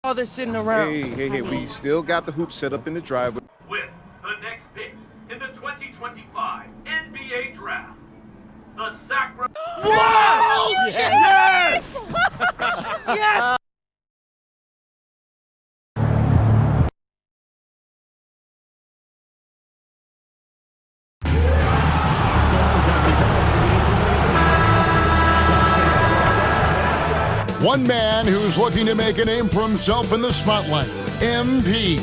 all this sitting around. Hey, we still got the hoop set up in the driveway. With the next pick in the 2025 NBA Draft, the Sacramento... Yes! Yes! Yes! One man who's looking to make a name for himself in the spotlight, MP.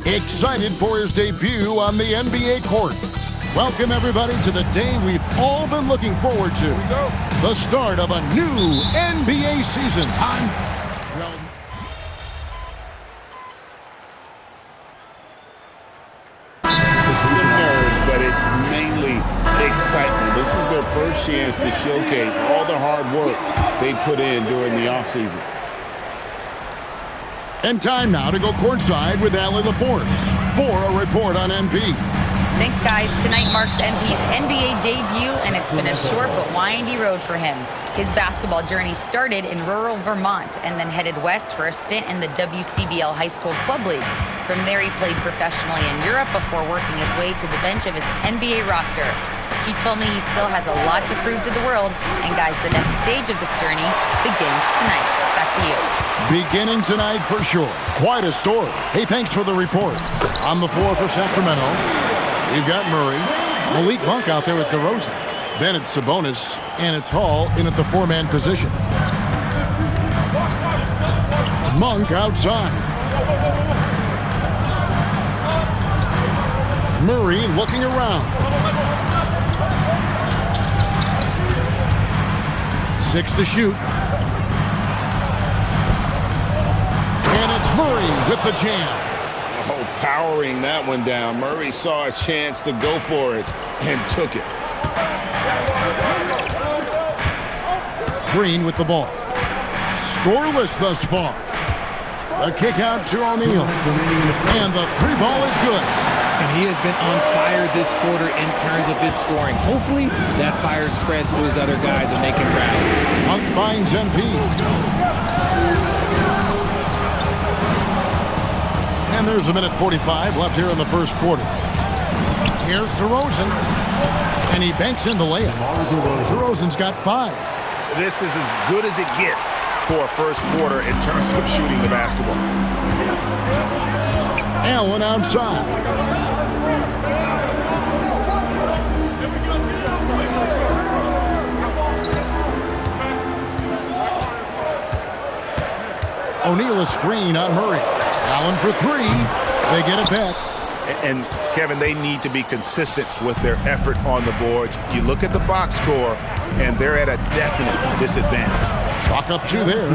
Excited for his debut on the NBA court. Welcome, everybody, to the day we've all been looking forward to. Here we go. The start of a new NBA season. Some nerves, but it's mainly excitement. This is their first chance to showcase all the hard work they put in during the offseason. And time now to go courtside with Allie LaForce for a report on MP. Thanks, guys. Tonight marks MP's NBA debut, and it's been a short but windy road for him. His basketball journey started in rural Vermont and then headed west for a stint in the WCBL High School Club League. From there, he played professionally in Europe before working his way to the bench of his NBA roster. He told me he still has a lot to prove to the world, and guys, the next stage of this journey begins tonight. Back to you. Beginning tonight for sure. Quite a story. Hey, thanks for the report. On the floor for Sacramento, we've got Murray, Malik Monk out there with DeRozan. Then it's Sabonis, and it's Hall in at the four-man position. Monk outside. Murray looking around. 6 to shoot. And it's Murray with the jam. Oh, powering that one down. Murray saw a chance to go for it and took it. Green with the ball. Scoreless thus far. A kick out to O'Neal. And the three ball is good. And he has been on fire this quarter in terms of his scoring. Hopefully that fire spreads to his other guys and they can rally. Monk finds MP. And there's a minute 45 left here in the first quarter. Here's DeRozan. And he banks in the layup. DeRozan's got 5. This is as good as it gets for a first quarter in terms of shooting the basketball. Allen outside. O'Neal a screen on Murray. Allen for 3. They get it back. And Kevin, they need to be consistent with their effort on the boards. You look at the box score, and they're at a definite disadvantage. Chalk up 2 there.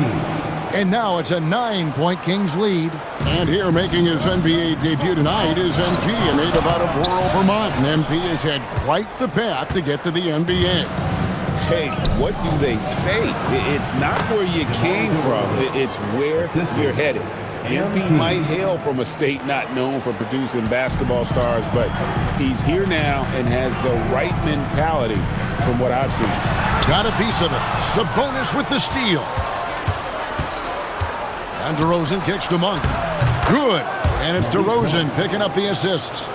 And now it's a 9-point Kings lead. And here making his NBA debut tonight is MP, a native out of rural Vermont. And MP has had quite the path to get to the NBA. Hey, what do they say? It's not where you came from. It's where you're headed. MP might hail from a state not known for producing basketball stars, but he's here now and has the right mentality from what I've seen. Got a piece of it. Sabonis with the steal. And DeRozan kicks to Monk. Good. And it's DeRozan picking up the assists.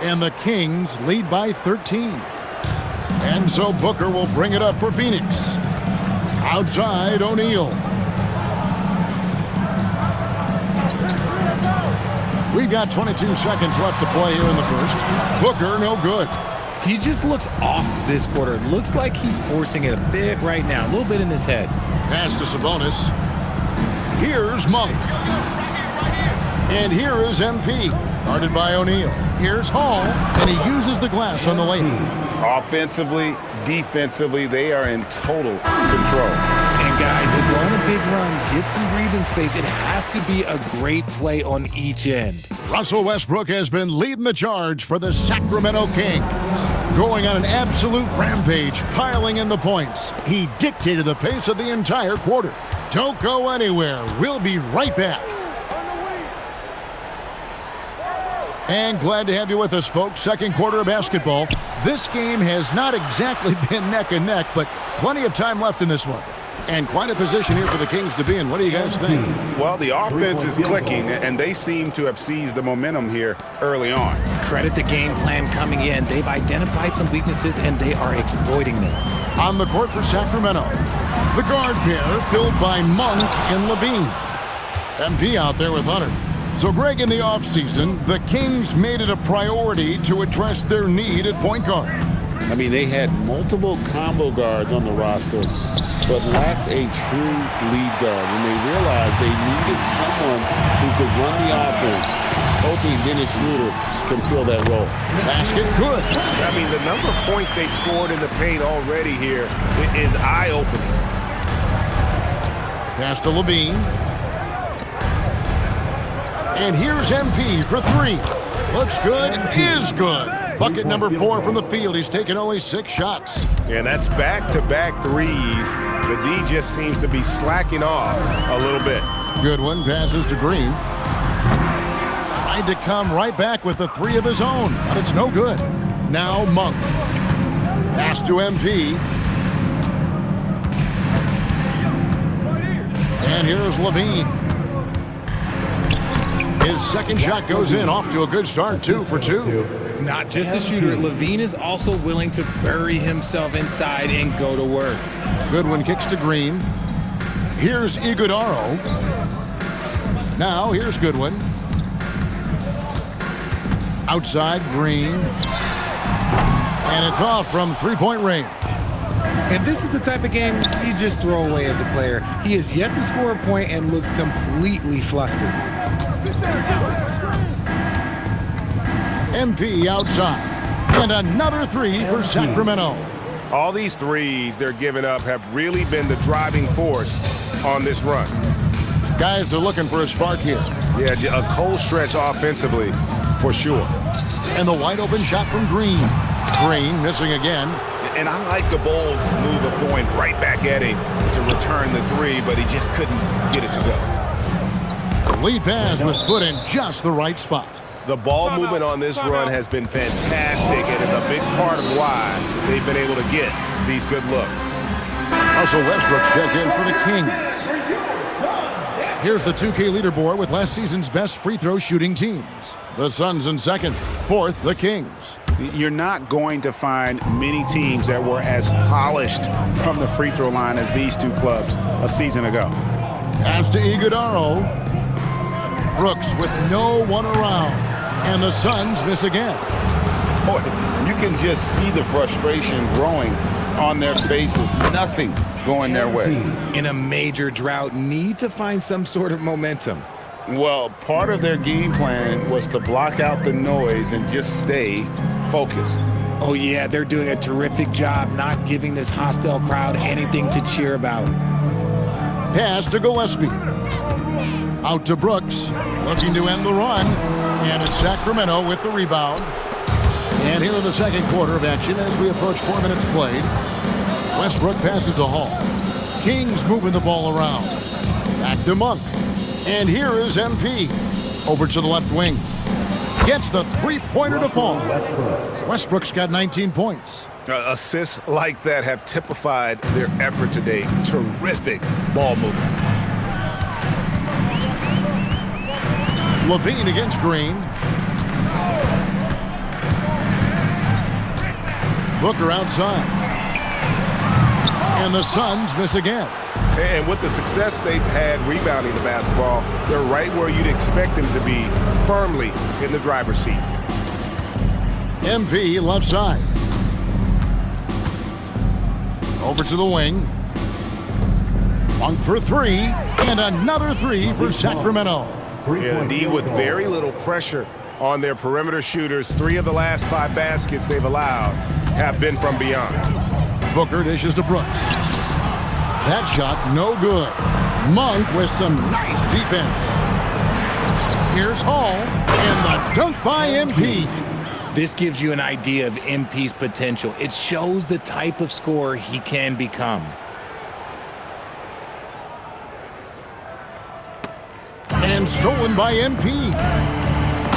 And the Kings lead by 13. And so Booker will bring it up for Phoenix. Outside, O'Neal. We've got 22 seconds left to play here in the first. Booker, no good. He just looks off this quarter. Looks like he's forcing it a bit right now. A little bit in his head. Pass to Sabonis. Here's Monk. And here is MP. Guarded by O'Neal. Here's Hall. And he uses the glass on the layup. Offensively, defensively, they are in total control. And guys, to go on a big run, get some breathing space, it has to be a great play on each end. Russell Westbrook has been leading the charge for the Sacramento Kings. Going on an absolute rampage, piling in the points. He dictated the pace of the entire quarter. Don't go anywhere. We'll be right back. And glad to have you with us, folks. Second quarter of basketball. This game has not exactly been neck and neck, but plenty of time left in this one. And quite a position here for the Kings to be in. What do you guys think? Well, the offense is clicking, and they seem to have seized the momentum here early on. Credit the game plan coming in. They've identified some weaknesses, and they are exploiting them. On the court for Sacramento, the guard pair filled by Monk and Levine. MP out there with Hunter. So, Greg, in the offseason, the Kings made it a priority to address their need at point guard. I mean, they had multiple combo guards on the roster, but lacked a true lead guard. And they realized they needed someone who could run the offense, hoping Dennis Schroeder can fill that role. Basket good. I mean, the number of points they've scored in the paint already here is eye-opening. Pass to Levine. And here's MP for three. Looks good, is good. Bucket number 4 from the field. He's taken only 6 shots. And that's back-to-back threes. The D just seems to be slacking off a little bit. Goodwin passes to Green. Tried to come right back with the 3 of his own, but it's no good. Now Monk. Pass to MP. And here's Levine. His second shot goes in, off to a good start, 2 for 2. Not just a shooter, Levine is also willing to bury himself inside and go to work. Goodwin kicks to Green. Here's Iguodaro. Now here's Goodwin. Outside, Green. And it's off from three-point range. And this is the type of game you just throw away as a player. He has yet to score a point and looks completely flustered. MP outside. And another 3 for Sacramento. All these threes they're giving up have really been the driving force on this run. Guys are looking for a spark here. Yeah, a cold stretch offensively for sure. And the wide open shot from Green. Green missing again. And I like the bold move of going right back at him to return the 3, but he just couldn't get it to go. The lead pass was put in just the right spot. The ball movement on this run has been fantastic and is a big part of why they've been able to get these good looks. Russell Westbrook's checked in for the Kings. Here's the 2K leaderboard with last season's best free throw shooting teams. The Suns in second, fourth, the Kings. You're not going to find many teams that were as polished from the free throw line as these two clubs a season ago. Pass to Iguodaro. Brooks with no one around. And the Suns miss again. Boy, you can just see the frustration growing on their faces. Nothing going their way. In a major drought, need to find some sort of momentum. Well, part of their game plan was to block out the noise and just stay focused. Oh yeah, they're doing a terrific job not giving this hostile crowd anything to cheer about. Pass to Gillespie. Out to Brooks, looking to end the run. And it's Sacramento with the rebound. And here in the second quarter of action as we approach 4 minutes played. Westbrook passes to Hall. Kings moving the ball around. Back to Monk. And here is MP. Over to the left wing. Gets the three-pointer to fall. Westbrook's got 19 points. Assists like that have typified their effort today. Terrific ball movement. Levine against Green. Booker outside. And the Suns miss again. And with the success they've had rebounding the basketball, they're right where you'd expect them to be, firmly in the driver's seat. MP left side. Over to the wing. Monk for 3. And another 3 for Sacramento. Yeah, the D with very little pressure on their perimeter shooters. 3 of the last 5 baskets they've allowed have been from beyond. Booker dishes to Brooks. That shot, no good. Monk with some nice defense. Here's Hall, and the dunk by MP. This gives you an idea of MP's potential. It shows the type of scorer he can become. And stolen by MP.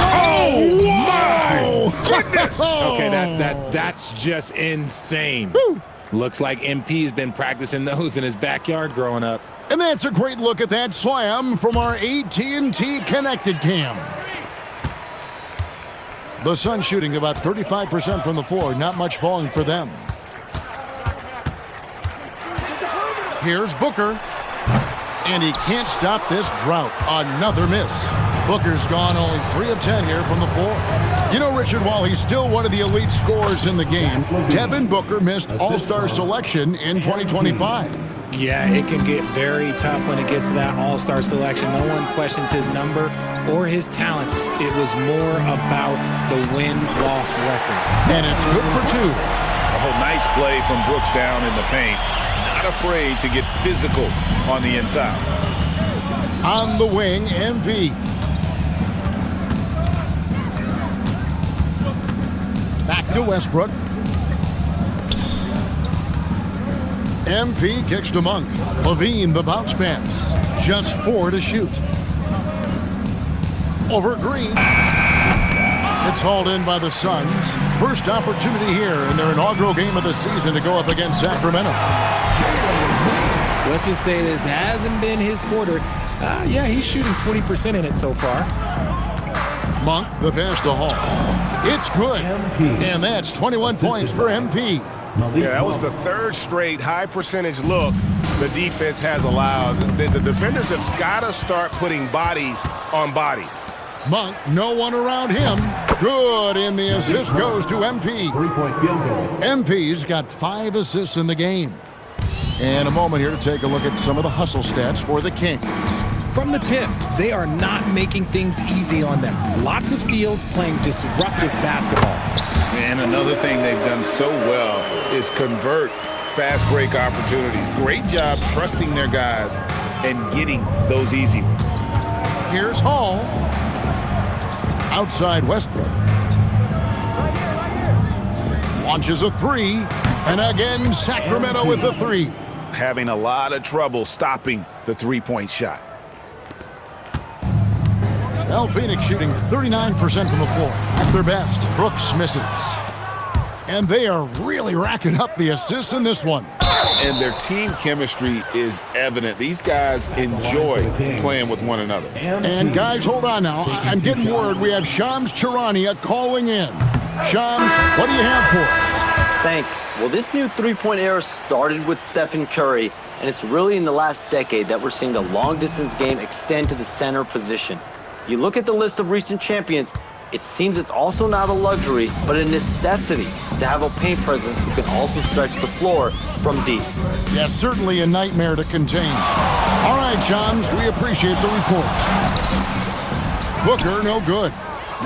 Oh, my goodness! Okay, that's just insane. Woo. Looks like MP's been practicing those in his backyard growing up. And that's a great look at that slam from our AT&T Connected Cam. The Suns shooting about 35% from the floor. Not much falling for them. Here's Booker. And he can't stop this drought. Another miss. Booker's gone only 3 of 10 here from the floor. You know, Richard, while he's still one of the elite scorers in the game, Devin Booker missed All-Star selection in 2025. Yeah, it can get very tough when it gets to that All-Star selection. No one questions his number or his talent. It was more about the win-loss record. And it's good for 2. Oh, nice play from Brooks down in the paint. Not afraid to get physical on the inside. On the wing, MP. Back to Westbrook. MP kicks to Monk. Levine, the bounce pass. Just 4 to shoot. Over Green. It's hauled in by the Suns. First opportunity here in their inaugural game of the season to go up against Sacramento. Let's just say this hasn't been his quarter. Yeah, he's shooting 20% in it so far. Monk, the pass to Hall. It's good. And that's 21 points for MP. Yeah, that was the 3rd straight high percentage look the defense has allowed. The defenders have got to start putting bodies on bodies. Monk, no one around him. Good, and the assist goes to MP. MP's got 5 assists in the game. And a moment here to take a look at some of the hustle stats for the Kings. From the tip, they are not making things easy on them. Lots of steals, playing disruptive basketball. And another thing they've done so well is convert fast break opportunities. Great job trusting their guys and getting those easy ones. Here's Hall. Outside Westbrook. Launches a 3. And again, Sacramento with the 3. Having a lot of trouble stopping the three-point shot. Well, Phoenix shooting 39% from the floor. At their best, Brooks misses. And they are really racking up the assists in this one. And their team chemistry is evident. These guys enjoy playing with one another. And guys, hold on now. I'm getting word we have Shams Charania calling in. Shams, what do you have for us? Thanks. Well, this new three-point era started with Stephen Curry, and it's really in the last decade that we're seeing the long-distance game extend to the center position. You look at the list of recent champions, it seems it's also not a luxury, but a necessity to have a paint presence who can also stretch the floor from deep. Yes, certainly a nightmare to contain. All right, Shams, we appreciate the report. Booker, no good.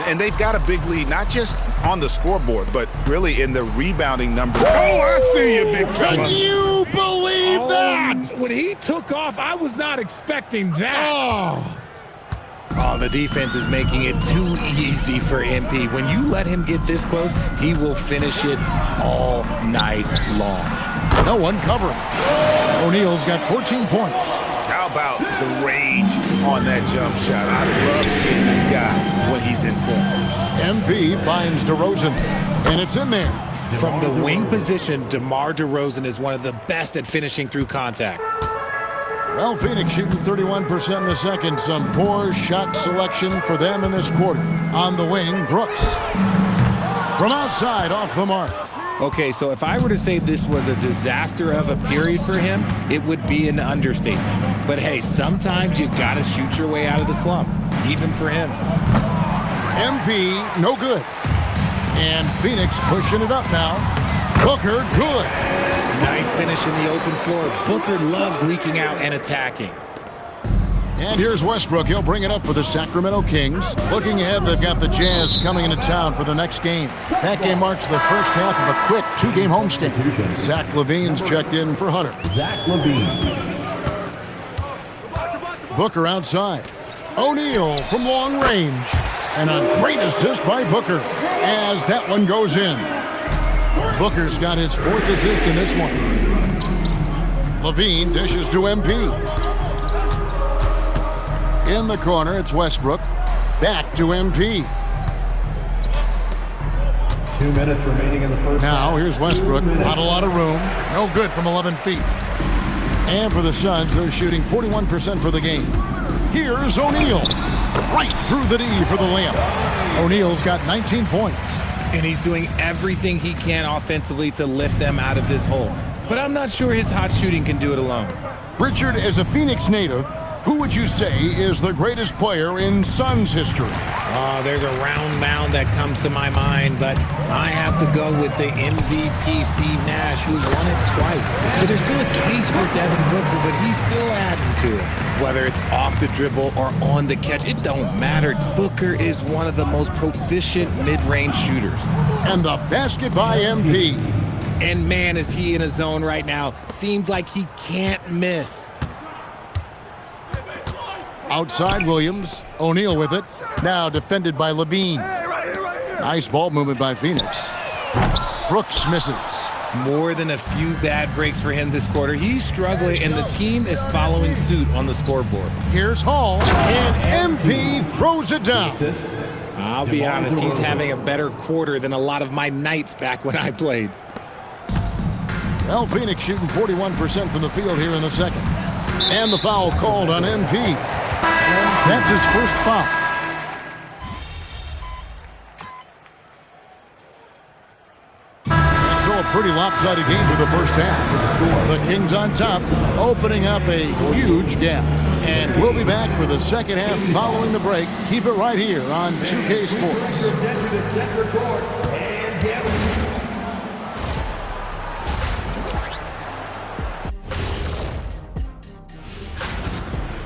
And they've got a big lead, not just on the scoreboard, but really in the rebounding numbers. Oh, I see you, big fella. Can you believe that? When he took off, I was not expecting that. Oh, the defense is making it too easy for MP. When you let him get this close, he will finish it all night long. No one covering. O'Neal's got 14 points. How about the range on that jump shot? I love seeing this guy when he's in form. MP finds DeRozan, and it's in there. From the wing position, DeMar DeRozan is one of the best at finishing through contact. Well, Phoenix shooting 31% in the second. Some poor shot selection for them in this quarter. On the wing, Brooks. From outside, off the mark. Okay, so if I were to say this was a disaster of a period for him, it would be an understatement. But hey, sometimes you gotta shoot your way out of the slump, even for him. MP, no good. And Phoenix pushing it up now. Booker, good. Nice finish in the open floor. Booker loves leaking out and attacking. And here's Westbrook. He'll bring it up for the Sacramento Kings. Looking ahead, they've got the Jazz coming into town for the next game. That game marks the first half of a quick 2-game homestand. Zach LaVine's checked in for Hunter. Zach LaVine. Booker outside. O'Neal from long range. And a great assist by Booker as that one goes in. Booker's got his 4th assist in this one. LaVine dishes to MP. In the corner, it's Westbrook. Back to MP. 2 minutes remaining in the first Now half. here's Westbrook. Not a lot of room. No good from 11 feet. And for the Suns, they're shooting 41% for the game. Here's O'Neal. Right through the D for the layup. O'Neal's got 19 points. And he's doing everything he can offensively to lift them out of this hole. But I'm not sure his hot shooting can do it alone. Richard, as a Phoenix native, who would you say is the greatest player in Suns history? There's a round mound that comes to my mind, but I have to go with the MVP, Steve Nash, who won it twice. But there's still a case for Devin Booker, but he's still adding to it. Whether it's off the dribble or on the catch, it don't matter. Booker is one of the most proficient mid-range shooters. And the basket by MP. And man, is he in a zone right now. Seems like he can't miss. Outside Williams. O'Neal with it. Now defended by Levine. Nice ball movement by Phoenix. Brooks misses. More than a few bad breaks for him this quarter. He's struggling, and the team is following suit on the scoreboard. Here's Hall, and MP throws it down. I'll be honest, he's having a better quarter than a lot of my nights back when I played. Well, Phoenix shooting 41% from the field here in the second. And the foul called on MP. That's his first foul. And so a pretty lopsided game for the first half. The Kings on top, opening up a huge gap. And we'll be back for the second half following the break. Keep it right here on 2K Sports.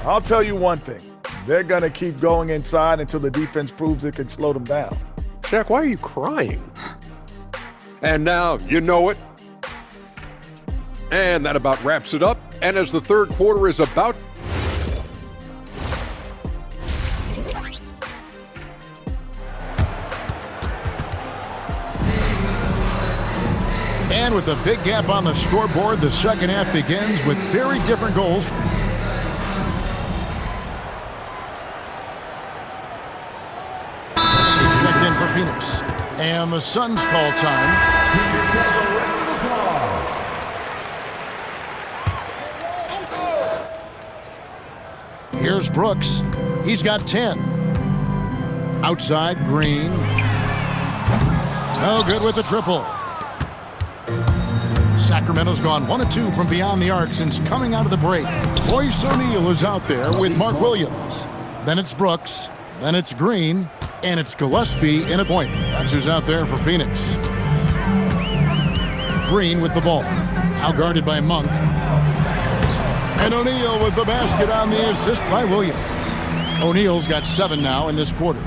I'll tell you one thing. They're going to keep going inside until the defense proves it can slow them down. Shaq, why are you crying? And now you know it. And that about wraps it up. And as the third quarter is about And with a big gap on the scoreboard, the second half begins with very different goals. Checked in for Phoenix. And the Suns call time. Here's Brooks. He's got 10. Outside, Green. No good with the triple. Sacramento's gone 1 of 2 from beyond the arc since coming out of the break. Royce O'Neal is out there with Mark Williams. Then it's Brooks. Then it's Green. And it's Gillespie in a point. That's who's out there for Phoenix. Green with the ball. Now guarded by Monk. And O'Neal with the basket on the assist by Williams. O'Neal's got 7 now in this quarter.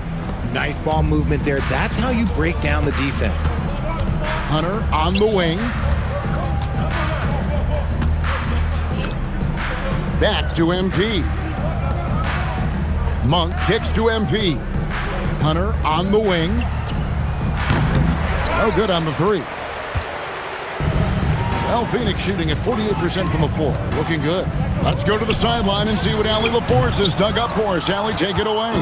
Nice ball movement there. That's how you break down the defense. Hunter on the wing. Back to MP. Monk kicks to MP. Hunter on the wing. No good on the three. Well, Phoenix shooting at 48% from the floor. Looking good. Let's go to the sideline and see what Allie LaForce has dug up for us. Allie, take it away.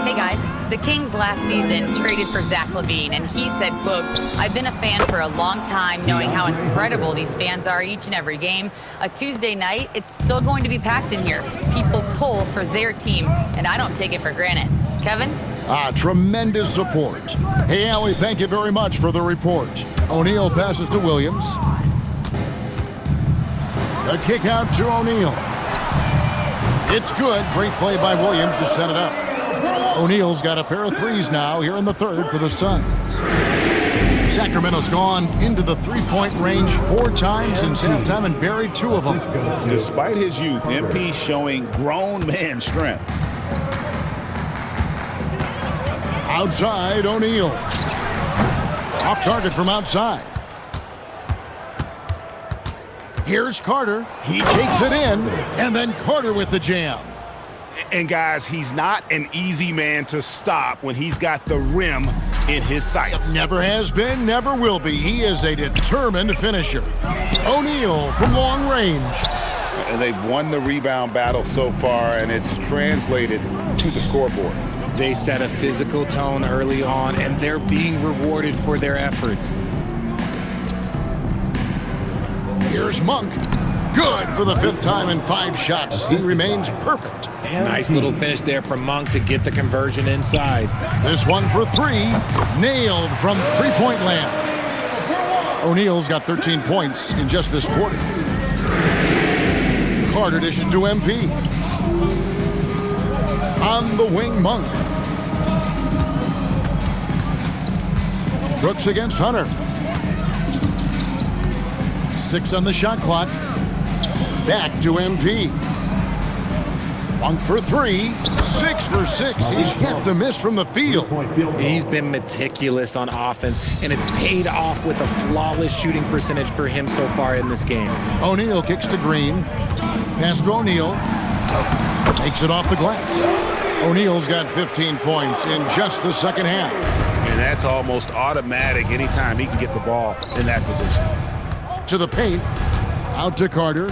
Hey guys, the Kings last season traded for Zach LaVine, and he said, quote, "I've been a fan for a long time, knowing how incredible these fans are each and every game. A Tuesday night, it's still going to be packed in here. People pull for their team, and I don't take it for granted." Kevin? Tremendous support. Hey, Allie, thank you very much for the report. O'Neal passes to Williams. A kick out to O'Neal. It's good. Great play by Williams to set it up. O'Neal's got a pair of threes now here in the third for the Suns. Sacramento's gone into the three-point range 4 times since halftime and buried 2 of them. Despite his youth, MP showing grown man strength. Outside, O'Neal. Off target from outside. Here's Carter. He takes it in, and then Carter with the jam. And guys, he's not an easy man to stop when he's got the rim in his sights. Never has been, never will be. He is a determined finisher. O'Neal from long range. And they've won the rebound battle so far, and it's translated to the scoreboard. They set a physical tone early on, and they're being rewarded for their efforts. Here's Monk. Good for the 5th time in 5 shots. He remains perfect. Nice little finish there from Monk to get the conversion inside. This one for 3. Nailed from three-point land. O'Neal's got 13 points in just this quarter. Carter dishes to MP. On the wing, Monk. Brooks against Hunter. 6 on the shot clock. Back to MP. Monk for 3. 6 for 6. He's yet to miss from the field. He's been meticulous on offense, and it's paid off with a flawless shooting percentage for him so far in this game. O'Neal kicks to Green. Pass to O'Neal. Takes it off the glass. O'Neal's got 15 points in just the second half. And that's almost automatic anytime he can get the ball in that position. To the paint. Out to Carter.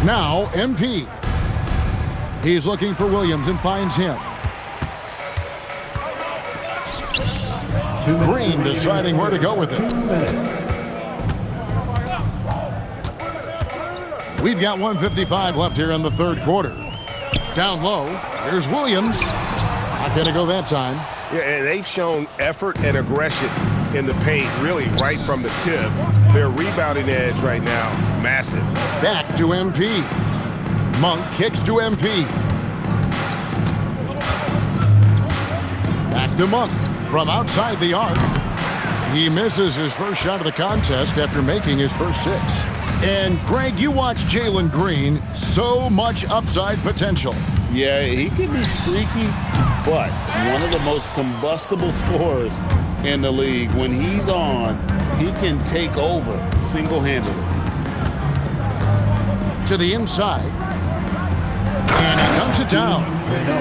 Now MP. He's looking for Williams and finds him. Green deciding where to go with it. We've got 1:55 left here in the third quarter. Down low, here's Williams. Not going to go that time. Yeah, and they've shown effort and aggression in the paint, really right from the tip. Their rebounding edge right now, massive. Back to MP. Monk kicks to MP. Back to Monk from outside the arc. He misses his first shot of the contest after making his first 6. And Greg, you watch Jalen Green, so much upside potential. Yeah, he can be streaky, but one of the most combustible scorers in the league. When he's on, he can take over single-handedly. To the inside. And he comes it down.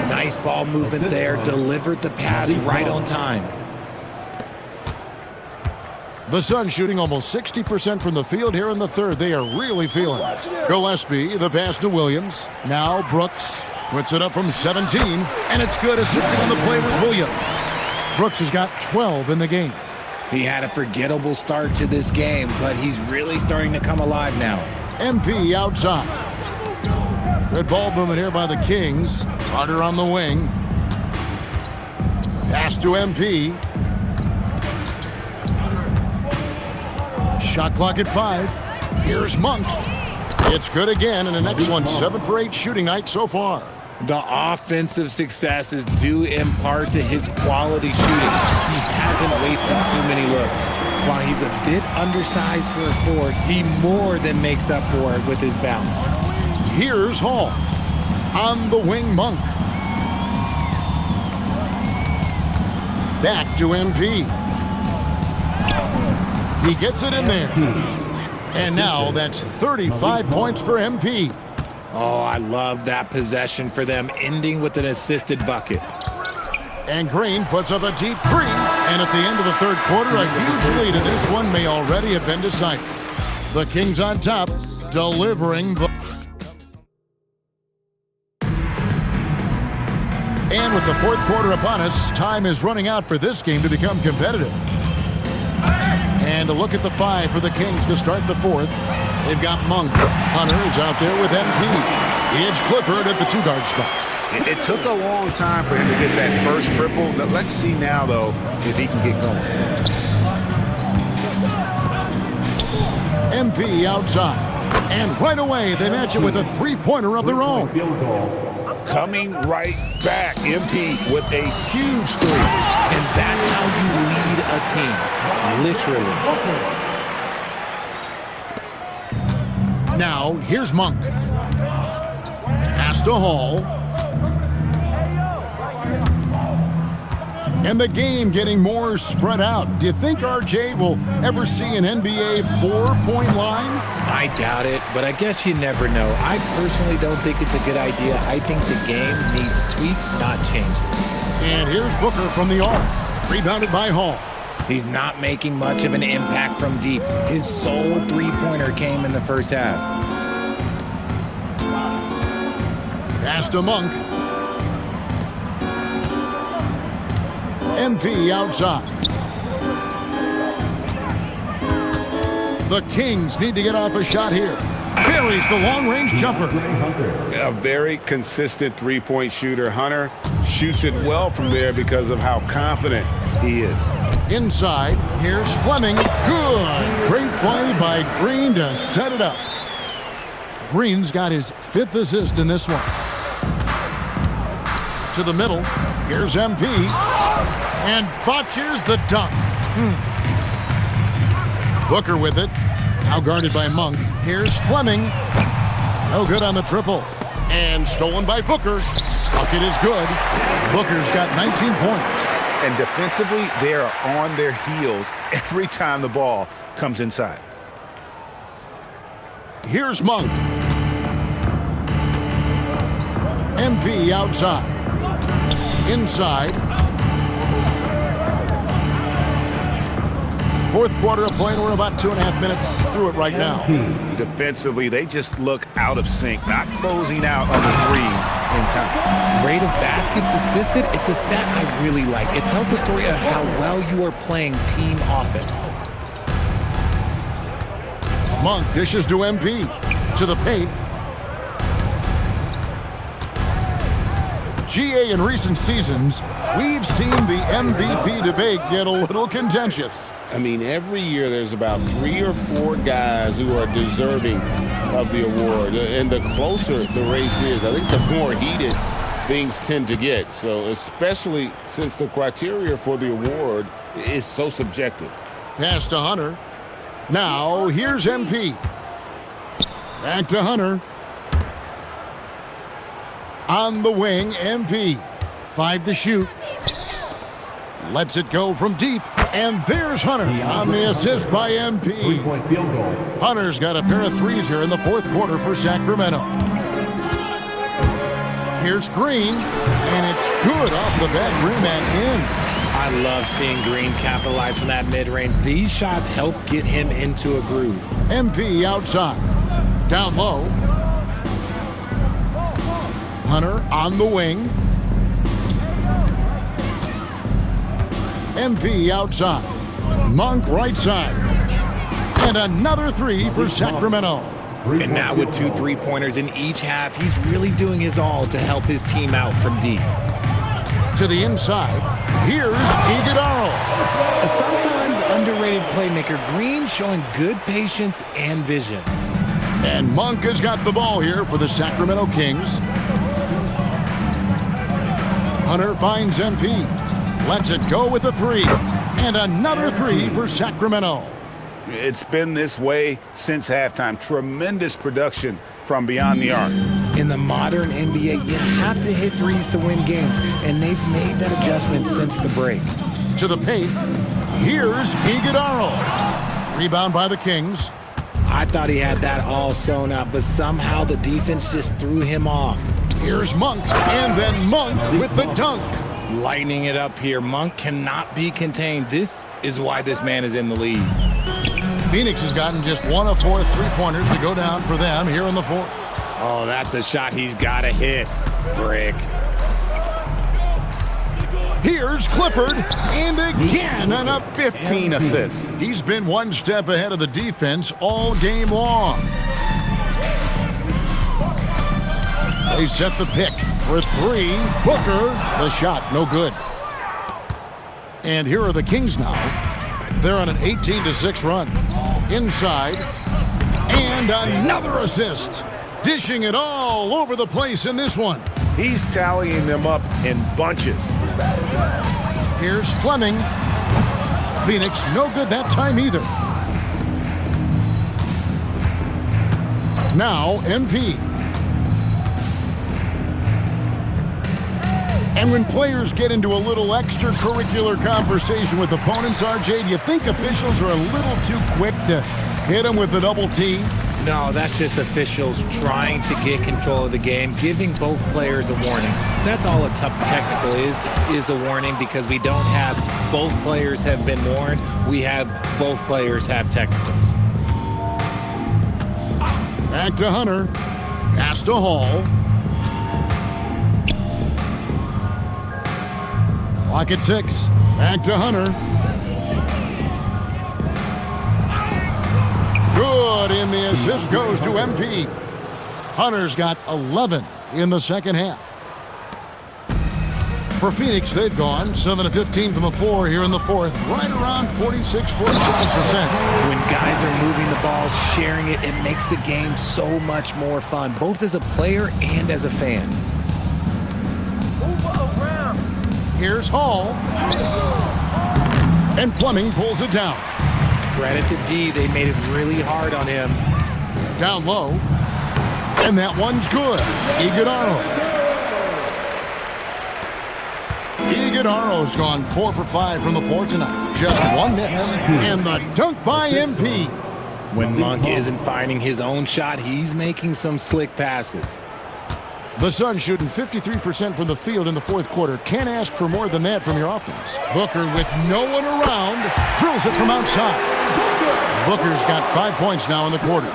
Nice ball movement there. Delivered the pass right on time. The Suns shooting almost 60% from the field here in the third. They are really feeling it. Gillespie, the pass to Williams. Now Brooks puts it up from 17, and it's good. Assisting on the play was Williams. Brooks has got 12 in the game. He had a forgettable start to this game, but he's really starting to come alive now. MP outside. Good ball movement here by the Kings. Carter on the wing. Pass to MP. Shot clock at 5. Here's Monk. It's good again, and an excellent 7 for 8 shooting night so far. The offensive success is due in part to his quality shooting. He hasn't wasted too many looks. While he's a bit undersized for a 4, he more than makes up for it with his bounce. Here's Hall. On the wing, Monk. Back to MP. He gets it in there. And now that's 35 points for MP. Oh, I love that possession for them, ending with an assisted bucket. And Green puts up a deep 3. And at the end of the third quarter, a huge lead, and this one may already have been decided. The Kings on top, delivering the... And with the fourth quarter upon us, time is running out for this game to become competitive. And a look at the 5 for the Kings to start the fourth. They've got Monk. Hunter is out there with MP. It's Clifford at the 2-guard spot. It took a long time for him to get that first triple. Let's see now, though, if he can get going. MP outside. And right away, they match it with a 3-pointer of their own. Coming right back, MP with a huge 3. And that's how you lead a team, literally. Now, here's Monk. Pass to Hall. And the game getting more spread out. Do you think RJ will ever see an NBA 4-point line? I doubt it, but I guess you never know. I personally don't think it's a good idea. I think the game needs tweaks, not changes. And here's Booker from the arc. Rebounded by Hall. He's not making much of an impact from deep. His sole 3-pointer came in the first half. Pass to Monk. MP outside. The Kings need to get off a shot here. Buries the long-range jumper. A very consistent three-point shooter. Hunter shoots it well from there because of how confident he is. Inside, here's Fleming. Good. Great play by Green to set it up. Green's got his 5th assist in this one. To the middle, here's MP. And botches the dunk. Booker with it. Now guarded by Monk. Here's Fleming. No good on the triple. And stolen by Booker. Bucket is good. Booker's got 19 points. And defensively, they are on their heels every time the ball comes inside. Here's Monk. MP outside. Inside. 4th quarter of play, and we're about 2.5 minutes through it right now. Defensively, they just look out of sync, not closing out on the threes in time. Rate of baskets assisted, it's a stat I really like. It tells the story of how well you are playing team offense. Monk dishes to MP. To the paint. GA in recent seasons, we've seen the MVP debate get a little contentious. I mean, every year there's about 3 or 4 guys who are deserving of the award. And the closer the race is, I think the more heated things tend to get. So especially since the criteria for the award is so subjective. Pass to Hunter. Now, here's MP. Back to Hunter. On the wing, MP. 5 to shoot. Lets it go from deep. And there's Hunter on the assist by MP. 3-point field goal. Hunter's got a pair of threes here in the 4th quarter for Sacramento. Here's Green. And it's good off the back rim and in. I love seeing Green capitalize from that mid-range. These shots help get him into a groove. MP outside. Down low. Hunter on the wing. MP outside. Monk right side. And another 3 for Sacramento. And now with 2 3-pointers in each half, he's really doing his all to help his team out from deep. To the inside, here's Iguodala. A sometimes underrated playmaker, Green showing good patience and vision. And Monk has got the ball here for the Sacramento Kings. Hunter finds MP. Lets it go with a 3. And another 3 for Sacramento. It's been this way since halftime. Tremendous production from beyond the arc. In the modern NBA, you have to hit threes to win games, and they've made that adjustment since the break. To the paint, here's Iguodala. Rebound by the Kings. I thought he had that all sewn up, but somehow the defense just threw him off. Here's Monk, and then Monk with the dunk. Lighting it up here. Monk cannot be contained. This is why this man is in the league. Phoenix has gotten just 1 of 4 3-pointers to go down for them here in the 4th. Oh, that's a shot he's got to hit. Brick. Here's Clifford, and again on a 15 assists. He's been one step ahead of the defense all game long. They set the pick for 3. Booker, the shot, no good. And here are the Kings now. They're on an 18-6 run. Inside, and another assist. Dishing it all over the place in this one. He's tallying them up in bunches. Here's Fleming. Phoenix, no good that time either. Now, MP. And when players get into a little extracurricular conversation with opponents, RJ, do you think officials are a little too quick to hit them with the double T? No, that's just officials trying to get control of the game, giving both players a warning. That's all a tough technical is a warning, because we don't have both players have been warned. We have both players have technicals. Back to Hunter. Pass to Hall. Clock at 6. Back to Hunter. Good, and the assist goes to MP. Hunter's got 11 in the second half. For Phoenix, they've gone 7 of 15 from the floor here in the fourth, right around 46-47%. When guys are moving the ball, sharing it, it makes the game so much more fun, both as a player and as a fan. Here's Hall. And Fleming pulls it down. Credit to D, they made it really hard on him. Down low. And that one's good. Iguodala's gone 4 for 5 from the floor tonight. Just one miss. And the dunk by MP. When Monk isn't finding his own shot, he's making some slick passes. The Suns shooting 53% from the field in the fourth quarter. Can't ask for more than that from your offense. Booker with no one around, drills it from outside. Booker's got 5 points now in the quarter.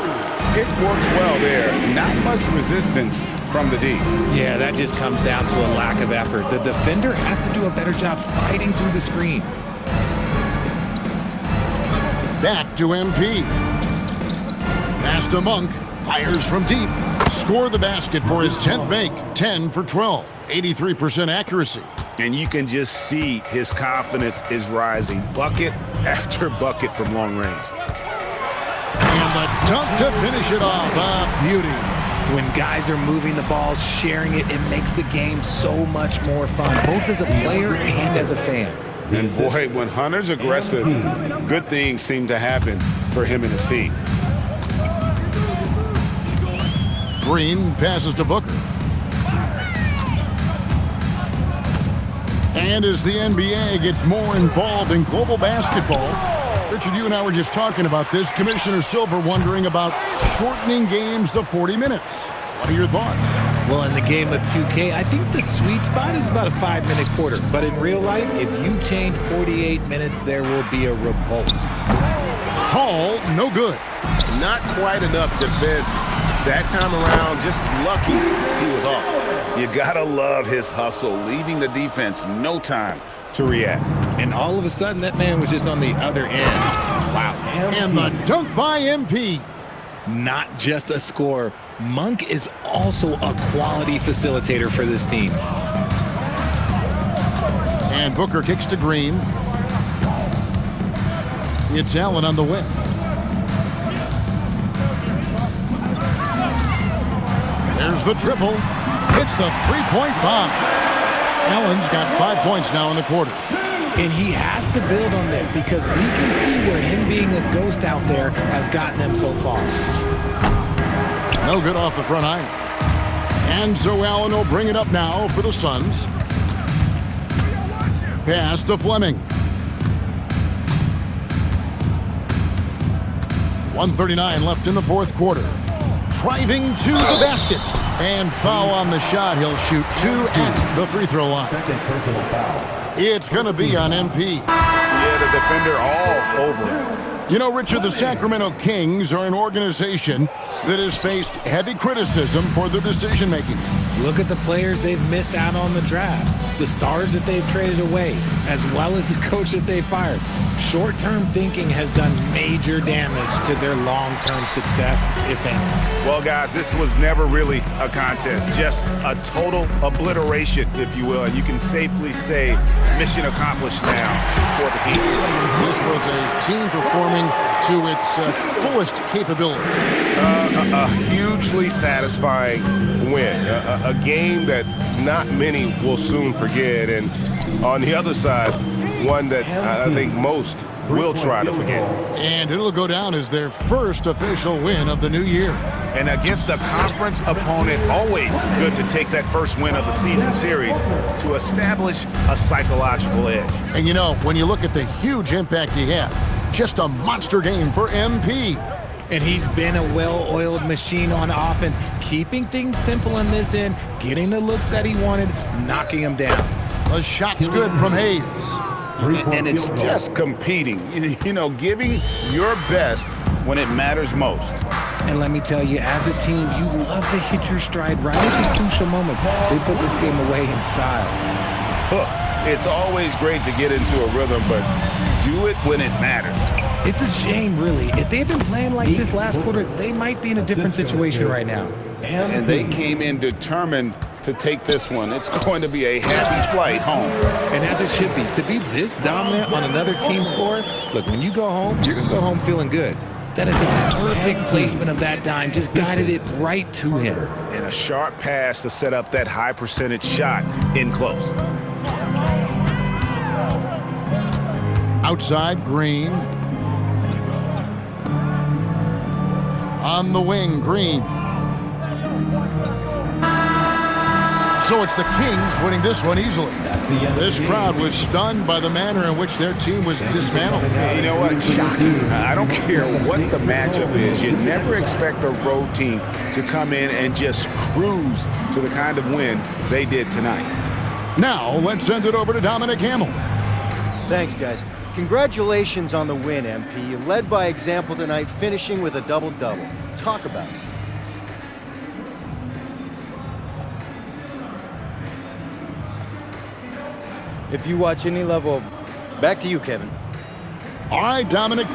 It works well there. Not much resistance from the D. Yeah, that just comes down to a lack of effort. The defender has to do a better job fighting through the screen. Back to MP. Pass to Monk. Fires from deep. Score the basket for his 10th make. 10 for 12. 83% accuracy. And you can just see his confidence is rising. Bucket after bucket from long range. And the dunk to finish it off. A beauty. When guys are moving the ball, sharing it, it makes the game so much more fun, both as a player and as a fan. And boy, when Hunter's aggressive, good things seem to happen for him and his team. Green passes to Booker. And as the NBA gets more involved in global basketball, Richard, you and I were just talking about this. Commissioner Silver wondering about shortening games to 40 minutes. What are your thoughts? Well, in the game of 2K, I think the sweet spot is about a 5-minute quarter. But in real life, if you change 48 minutes, there will be a revolt. Hall, no good. Not quite enough defense. That time around, just lucky he was off. You gotta love his hustle, leaving the defense no time to react. And all of a sudden, that man was just on the other end. Wow. And the dunk by MP. Not just a scorer. Monk is also a quality facilitator for this team. And Booker kicks to Green. It's Allen on the win. There's the triple. Hits the three-point bomb. Allen's got 5 points now in the quarter. And he has to build on this because we can see where him being a ghost out there has gotten them so far. No good off the front iron. And so Allen will bring it up now for the Suns. Pass to Fleming. 1:39 left in the fourth quarter. Driving to the basket. And foul on the shot. He'll shoot 2 at the free throw line. It's going to be on MP. Yeah, the defender all over him. You know, Richard, the Sacramento Kings are an organization that has faced heavy criticism for their decision-making. Look at the players they've missed out on the draft, the stars that they've traded away, as well as the coach that they fired. Short-term thinking has done major damage to their long-term success, if any. Well, guys, this was never really a contest, just a total obliteration, if you will. And you can safely say mission accomplished now for the Kings. This was a team performing to its fullest capability. A hugely satisfying win. A game that not many will soon forget. And on the other side, one that I think most will try to forget. And it'll go down as their first official win of the new year. And against a conference opponent, always good to take that first win of the season series to establish a psychological edge. And you know, when you look at the huge impact he had, just a monster game for MP. And he's been a well-oiled machine on offense, keeping things simple in this end, getting the looks that he wanted, knocking them down. The shot's good from Hayes. And it's just competing, you know, giving your best when it matters most. And let me tell you, as a team, you love to hit your stride right at the crucial moments. They put this game away in style. It's always great to get into a rhythm, but do it when it matters. It's a shame, really. If they'd been playing like this last quarter, they might be in a different situation right now. And they came in determined to take this one. It's going to be a happy flight home. And as it should be. To be this dominant on another team's floor, look, when you go home, you're going to go home feeling good. That is a perfect placement of that dime. Just guided it right to him. And a sharp pass to set up that high percentage shot in close. Outside, Green. On the wing, Green. So it's the Kings winning this one easily. This crowd was stunned by the manner in which their team was dismantled. You know what? Shocking. I don't care what the matchup is. You never expect a road team to come in and just cruise to the kind of win they did tonight. Now, let's send it over to Dominic Hamill. Thanks, guys. Congratulations on the win, MP. You led by example tonight, finishing with a double-double. Talk about it. If you watch any level of... Back to you, Kevin. All right, Dominic.